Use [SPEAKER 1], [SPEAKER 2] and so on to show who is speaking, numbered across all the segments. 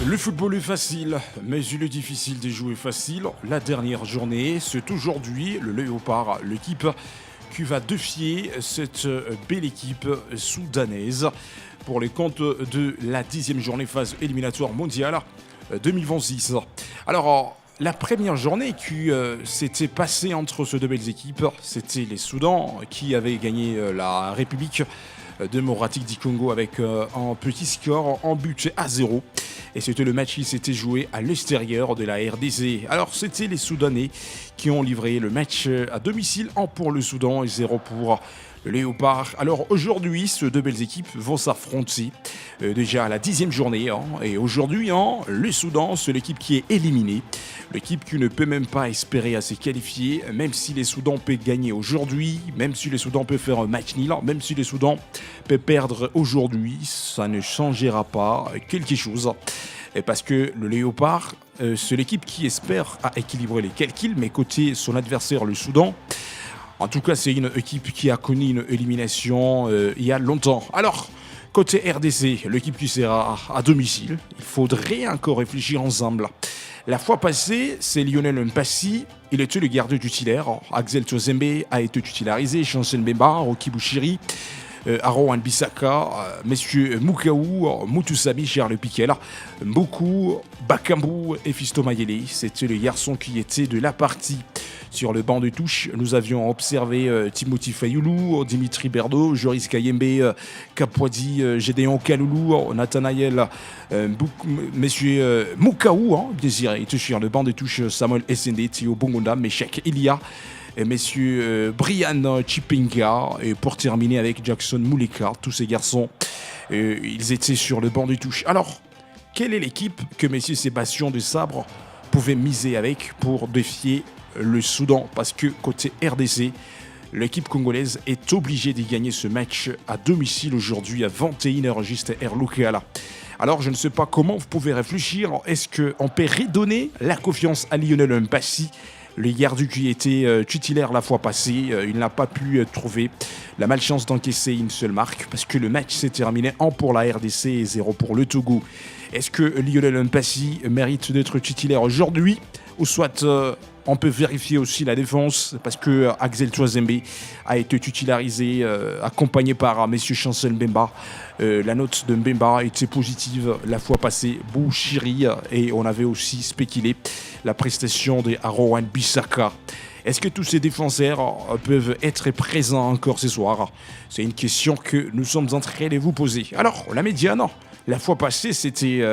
[SPEAKER 1] Le football est facile, mais il est difficile de jouer facile. La dernière journée, c'est aujourd'hui le Léopard, l'équipe qui va défier cette belle équipe soudanaise pour les comptes de la 10e journée phase éliminatoire mondiale 2026. Alors, la première journée qui s'était passée entre ces deux belles équipes, c'était les Soudans qui avaient gagné la République démocratique du Congo avec un petit score en but à 0. Et c'était le match qui s'était joué à l'extérieur de la RDC. Alors c'était les Soudanais qui ont livré le match à domicile, 1 pour le Soudan et 0 pour le Léopard. Alors aujourd'hui, ces deux belles équipes vont s'affronter déjà à la 10e journée. Et aujourd'hui, le Soudan, c'est l'équipe qui est éliminée. L'équipe qui ne peut même pas espérer à se qualifier, même si les Soudans peuvent gagner aujourd'hui, même si les Soudans peuvent faire un match nul, même si les Soudans peuvent perdre aujourd'hui, ça ne changera pas quelque chose. Et parce que le Léopard, c'est l'équipe qui espère à équilibrer les calculs, mais côté son adversaire, le Soudan, en tout cas, c'est une équipe qui a connu une élimination il y a longtemps. Alors, côté RDC, l'équipe qui sera à domicile, il faudrait encore réfléchir ensemble. La fois passée, c'est Lionel Mpassi, il était le gardien titulaire. Axel Twazembe a été titularisé, Chancel Mbemba, Roki Bouchiri, Aro Wan-Bissaka, messieurs Mukaou, Mutusami, Charles Piquel, Mboku, Bakambu et Fisto Mayele. C'était les garçons qui étaient de la partie. Sur le banc de touche, nous avions observé Timothy Fayoulou, Dimitri Berdo, Joris Kayembe, Kapwadi, Gédéon Kaloulou, Nathanaël, messieurs Mukaou, Désiré, était sur le banc de touche Samuel Essende, Théo Bongonda, Meshek Ilia, et messieurs Brian Chipinga, et pour terminer avec Jackson Mouleka, tous ces garçons, ils étaient sur le banc de touche. Alors, quelle est l'équipe que messieurs Sébastien de Sabre pouvait miser avec pour défier le Soudan? Parce que côté RDC, l'équipe congolaise est obligée de gagner ce match à domicile aujourd'hui à 21h juste heure locale. Alors je ne sais pas comment vous pouvez réfléchir. Est-ce qu'on peut redonner la confiance à Lionel Mpassi, le gardien qui était titulaire la fois passée? Il n'a pas pu trouver la malchance d'encaisser une seule marque parce que le match s'est terminé 1 pour la RDC et 0 pour le Togo. Est-ce que Lionel Mpassi mérite d'être titulaire aujourd'hui ou soit on peut vérifier aussi la défense parce que Axel Twazembe a été titularisé, accompagné par messieurs Chancel Mbemba. La note de Mbemba était positive la fois passée, Bouchiri, et on avait aussi spéculé la prestation de Aro Wan-Bissaka. Est-ce que tous ces défenseurs peuvent être présents encore ce soir? C'est une question que nous sommes en train de vous poser. Alors, la médiane, la fois passée, c'était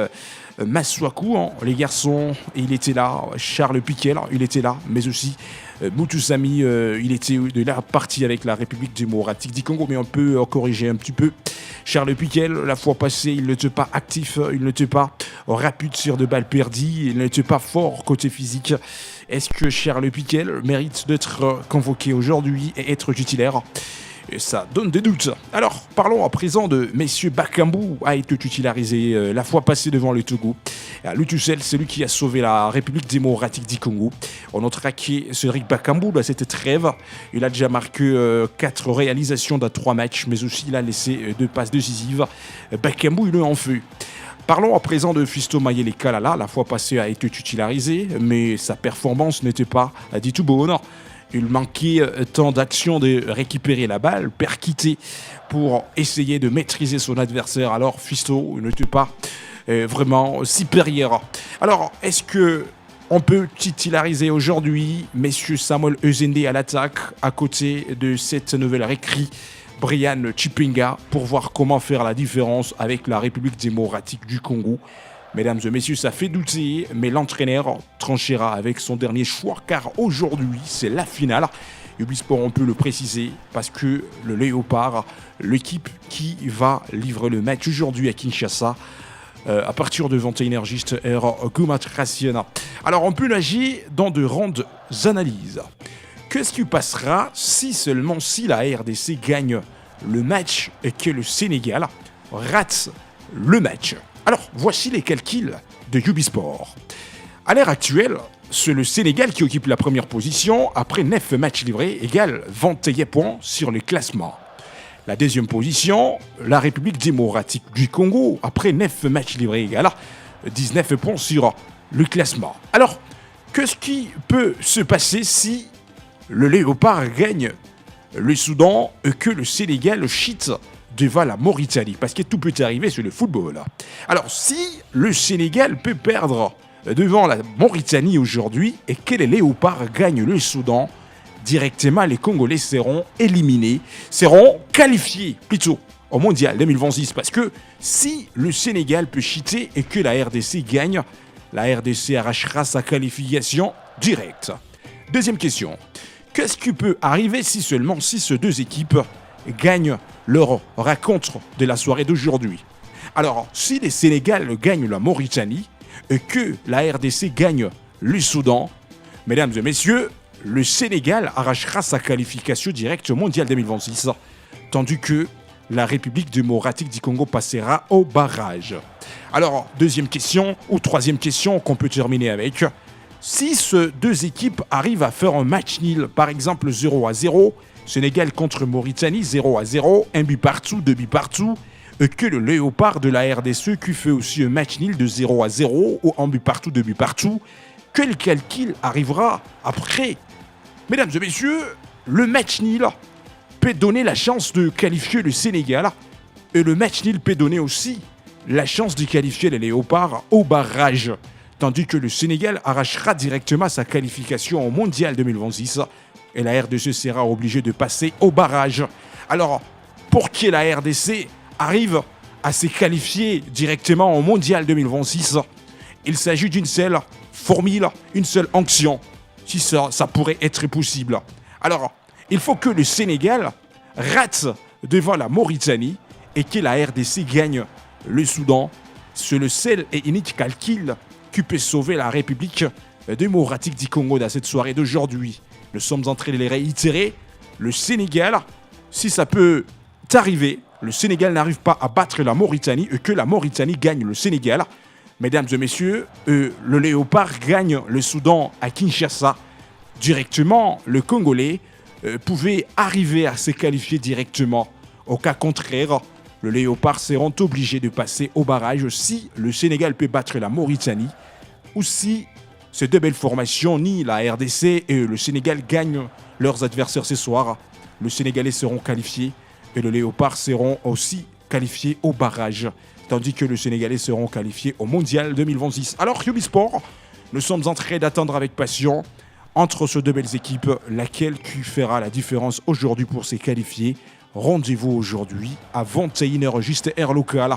[SPEAKER 1] Masuaku, les garçons, il était là. Charles Piquel, il était là. Mais aussi Mutusami, il était de la partie avec la République démocratique du Congo. Mais on peut corriger un petit peu. Charles Piquel, la fois passée, il n'était pas actif, il n'était pas rapide sur de balles perdues, il n'était pas fort côté physique. Est-ce que Charles Piquel mérite d'être convoqué aujourd'hui et être titulaire? Et ça donne des doutes. Alors, parlons à présent de messieurs Bakambu, a été titularisé la fois passée devant le Togo. Lutusel, c'est lui qui a sauvé la République démocratique du Congo. On notera que Cédric Bakambu, dans cette trêve, il a déjà marqué 4 réalisations dans 3 matchs, mais aussi il a laissé 2 passes décisives. Bakambu, il est en feu. Parlons à présent de Fisto Mayele Kalala. La fois passée a été titularisé, mais sa performance n'était pas du tout bonne. Il manquait tant d'action de récupérer la balle, percuter pour essayer de maîtriser son adversaire. Alors Fisto n'était pas vraiment supérieur. Alors, est-ce que on peut titulariser aujourd'hui messieurs Samuel Essende à l'attaque à côté de cette nouvelle recrue Brian Chipinga pour voir comment faire la différence avec la République démocratique du Congo? Mesdames et messieurs, ça fait douter, mais l'entraîneur tranchera avec son dernier choix, car aujourd'hui, c'est la finale. Ubisport, on peut le préciser, parce que le Léopard, l'équipe qui va livrer le match aujourd'hui à Kinshasa, à partir de 21h juste heure Gumatrasiana. Alors, on peut nager dans de grandes analyses. Qu'est-ce qui passera si seulement si la RDC gagne le match et que le Sénégal rate le match? Alors, voici les calculs de Ubisport. À l'heure actuelle, c'est le Sénégal qui occupe la première position après 9 matchs livrés, égale 21 points sur le classement. La deuxième position, la République démocratique du Congo, après 9 matchs livrés, égale 19 points sur le classement. Alors, qu'est-ce qui peut se passer si le Léopard gagne le Soudan et que le Sénégal chite devant la Mauritanie? Parce que tout peut arriver sur le football. Alors, si le Sénégal peut perdre devant la Mauritanie aujourd'hui et que les Léopards gagnent le Soudan, directement les Congolais seront éliminés, seront qualifiés plutôt au Mondial 2026. Parce que si le Sénégal peut chiter et que la RDC gagne, la RDC arrachera sa qualification directe. Deuxième question. Qu'est-ce qui peut arriver si seulement si ces deux équipes gagnent leur rencontre de la soirée d'aujourd'hui? Alors, si le Sénégal gagne la Mauritanie et que la RDC gagne le Soudan, mesdames et messieurs, le Sénégal arrachera sa qualification directe au Mondial 2026, tandis que la République démocratique du Congo passera au barrage. Alors, deuxième question, ou troisième question qu'on peut terminer avec. Si ces deux équipes arrivent à faire un match nul, par exemple 0-0, Sénégal contre Mauritanie 0-0, un but partout, deux buts partout, et que le Léopard de la RDC qui fait aussi un match nul de 0-0, ou un but partout, deux buts partout, quel calcul arrivera après? Mesdames et messieurs, le match nul peut donner la chance de qualifier le Sénégal, et le match nul peut donner aussi la chance de qualifier les Léopards au barrage, tandis que le Sénégal arrachera directement sa qualification au Mondial 2026 et la RDC sera obligée de passer au barrage. Alors, pour que la RDC arrive à se qualifier directement au Mondial 2026, il s'agit d'une seule formule, une seule action, si ça pourrait être possible. Alors, il faut que le Sénégal rate devant la Mauritanie et que la RDC gagne le Soudan. C'est le seul et unique calcul qui peut sauver la République démocratique du Congo dans cette soirée d'aujourd'hui. Nous sommes en train de les réitérer. Le Sénégal, si ça peut arriver, le Sénégal n'arrive pas à battre la Mauritanie et que la Mauritanie gagne le Sénégal. Mesdames et messieurs, le Léopard gagne le Soudan à Kinshasa. Directement, le Congolais pouvait arriver à se qualifier directement. Au cas contraire, le Léopard seront obligés de passer au barrage si le Sénégal peut battre la Mauritanie ou si ces deux belles formations, ni la RDC et le Sénégal gagnent leurs adversaires ce soir. Le Sénégalais seront qualifiés et le Léopard seront aussi qualifiés au barrage, tandis que le Sénégalais seront qualifiés au Mondial 2026. Alors, Ubisport, nous sommes en train d'attendre avec passion entre ces deux belles équipes, laquelle qui fera la différence aujourd'hui pour se qualifier. Rendez-vous aujourd'hui à 21h, juste heure locale.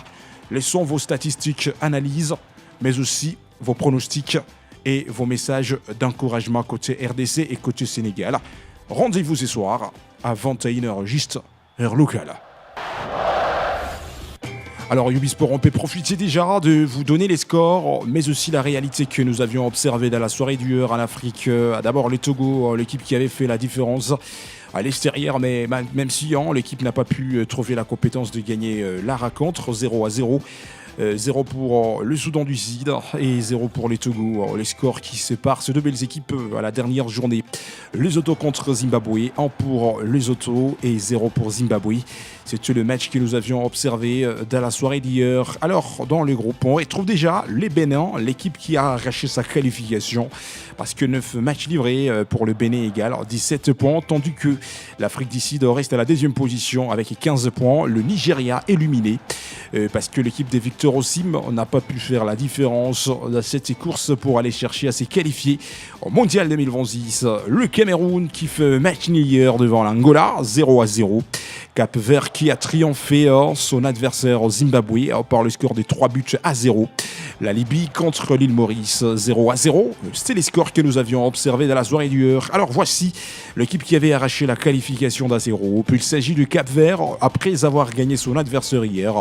[SPEAKER 1] Laissons vos statistiques, analyses, mais aussi vos pronostics et vos messages d'encouragement côté RDC et côté Sénégal. Rendez-vous ce soir à 21h, juste heure locale. Alors Ubisport, on peut profiter déjà de vous donner les scores, mais aussi la réalité que nous avions observée dans la soirée d'hier en Afrique. D'abord le Togo, l'équipe qui avait fait la différence à l'extérieur, mais même si l'équipe n'a pas pu trouver la compétence de gagner la rencontre, 0-0. 0 pour le Soudan du Sud et 0 pour les Togo. Les scores qui séparent ces deux belles équipes à la dernière journée. Lesotho contre Zimbabwe, 1 pour Lesotho et 0 pour Zimbabwe. C'était le match que nous avions observé dans la soirée d'hier. Alors, dans le groupe, on retrouve déjà les Bénin, l'équipe qui a arraché sa qualification parce que 9 matchs livrés pour le Bénin égale 17 points, tandis que l'Afrique du Sud reste à la deuxième position avec 15 points. Le Nigeria éliminé parce que l'équipe des Victor Osim n'a pas pu faire la différence dans cette course pour aller chercher à se qualifier au Mondial 2026. Le Cameroun qui fait match nul hier devant l'Angola, 0-0. Cap-Vert qui a triomphé son adversaire au Zimbabwe par le score de 3-0. La Libye contre l'île Maurice, 0-0. C'était les scores que nous avions observés dans la soirée d'hier. Alors voici l'équipe qui avait arraché la qualification d'1-0. Puis il s'agit du Cap-Vert. Après avoir gagné son adversaire hier,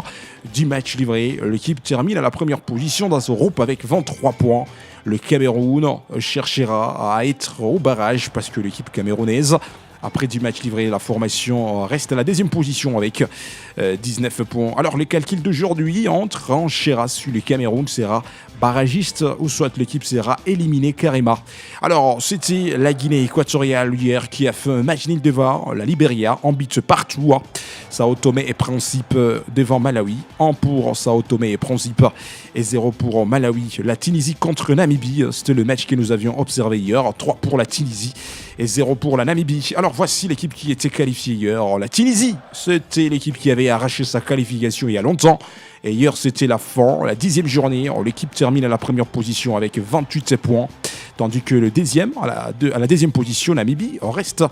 [SPEAKER 1] 10 matchs livrés, l'équipe termine à la première position dans ce groupe avec 23 points. Le Cameroun cherchera à être au barrage parce que l'équipe camerounaise, après 10 matchs livrés, la formation reste à la deuxième position avec 19 points. Alors, les calculs d'aujourd'hui entre Chéra sur le Cameroun sera barragiste ou soit l'équipe sera éliminée carrément. Alors, c'était la Guinée équatoriale hier qui a fait un match nul devant la Libéria en but partout. Sao Tomé et Principe devant Malawi. 1 pour Sao Tomé et Principe et 0 pour Malawi. La Tunisie contre Namibie, c'était le match que nous avions observé hier. 3 pour la Tunisie et 0 pour la Namibie. Alors voici l'équipe qui était qualifiée hier. La Tunisie, c'était l'équipe qui avait arraché sa qualification il y a longtemps. Et hier, c'était la fin, la 10e journée. L'équipe termine à la première position avec 28 points. Tandis que le deuxième, à la deuxième position, Namibie, reste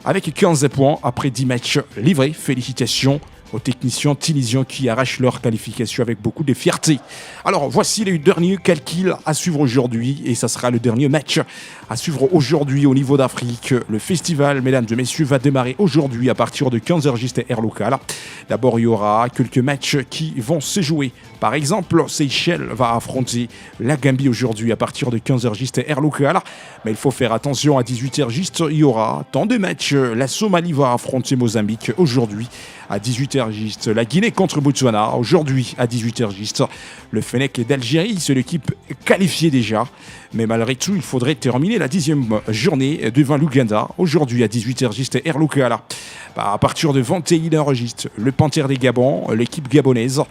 [SPEAKER 1] avec 15 points après 10 matchs livrés. Félicitations aux techniciens tunisiens qui arrachent leur qualification avec beaucoup de fierté. Alors voici les derniers calculs à suivre aujourd'hui et ça sera le dernier match à suivre aujourd'hui au niveau d'Afrique. Le festival, mesdames et messieurs, va démarrer aujourd'hui à partir de 15h juste heure locale. D'abord, il y aura quelques matchs qui vont se jouer. Par exemple, Seychelles va affronter la Gambie aujourd'hui à partir de 15h juste heure locale. Mais il faut faire attention, à 18h juste, il y aura tant de matchs. La Somalie va affronter Mozambique aujourd'hui à 18h juste. La Guinée contre Botswana aujourd'hui à 18h juste. Le Fennec d'Algérie, c'est l'équipe qualifiée déjà. Mais malgré tout, il faudrait terminer la 10e journée devant l'Ouganda aujourd'hui à 18h juste heure locale. À partir de 21h juste, le Panthère des Gabon, l'équipe gabonaise,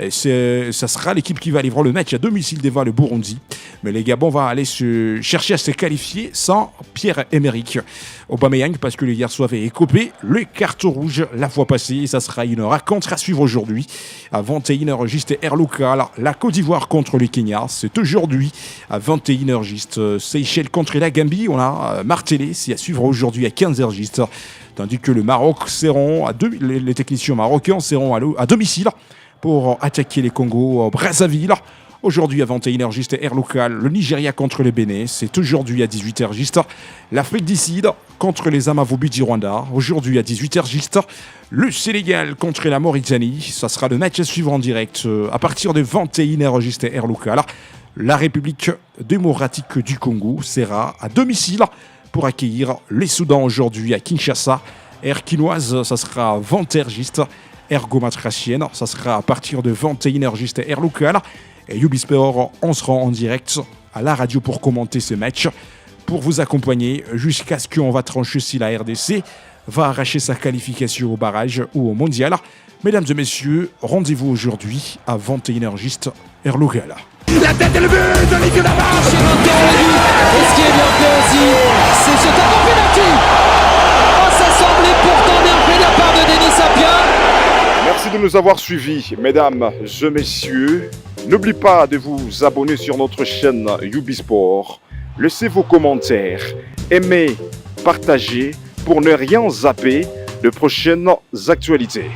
[SPEAKER 1] ça sera l'équipe qui va livrer le match à domicile devant le Burundi. Mais les Gabons vont aller se chercher à se qualifier sans Pierre-Emerick Aubameyang parce que les garçons avaient écopé le carton rouge la fois passée. Et ça sera une rencontre à suivre aujourd'hui à 21h juste heure locale. La Côte d'Ivoire contre le Kenya, c'est aujourd'hui à 21h juste. Seychelles contre la Gambie, on a Martelé, c'est à suivre aujourd'hui à 15h juste. Tandis que le Maroc seront les techniciens marocains seront à domicile pour attaquer les Congo Brazzaville. Aujourd'hui à 21h juste heure locale, le Nigeria contre le Bénin, c'est aujourd'hui à 18h juste. L'Afrique du Sud contre les Amavubi du Rwanda, aujourd'hui à 18h juste. Le Sénégal contre la Mauritanie, ça sera le match à suivre en direct à partir de 21h juste heure locale. La République démocratique du Congo sera à domicile pour accueillir les Soudans aujourd'hui à Kinshasa. Air quinoise, ça sera à 20h juste. Air gomatrachienne, ça sera à partir de 21h juste heure locale. Et Ubisport, on sera en direct à la radio pour commenter ce match, pour vous accompagner jusqu'à ce qu'on va trancher si la RDC va arracher sa qualification au barrage ou au mondial. Mesdames et messieurs, rendez-vous aujourd'hui à 21h juste heure locale.
[SPEAKER 2] La tête et le but d'Olivier Lamarche.
[SPEAKER 3] Et ce qui est bien fait aussi, c'est ce tableau penalty. Oh, ça semblait pourtant bien fait de la part de Denis Sapien.
[SPEAKER 4] Merci de nous avoir suivis, mesdames et messieurs. N'oubliez pas de vous abonner sur notre chaîne Ubisport. Laissez vos commentaires, aimez, partagez pour ne rien zapper de prochaines actualités.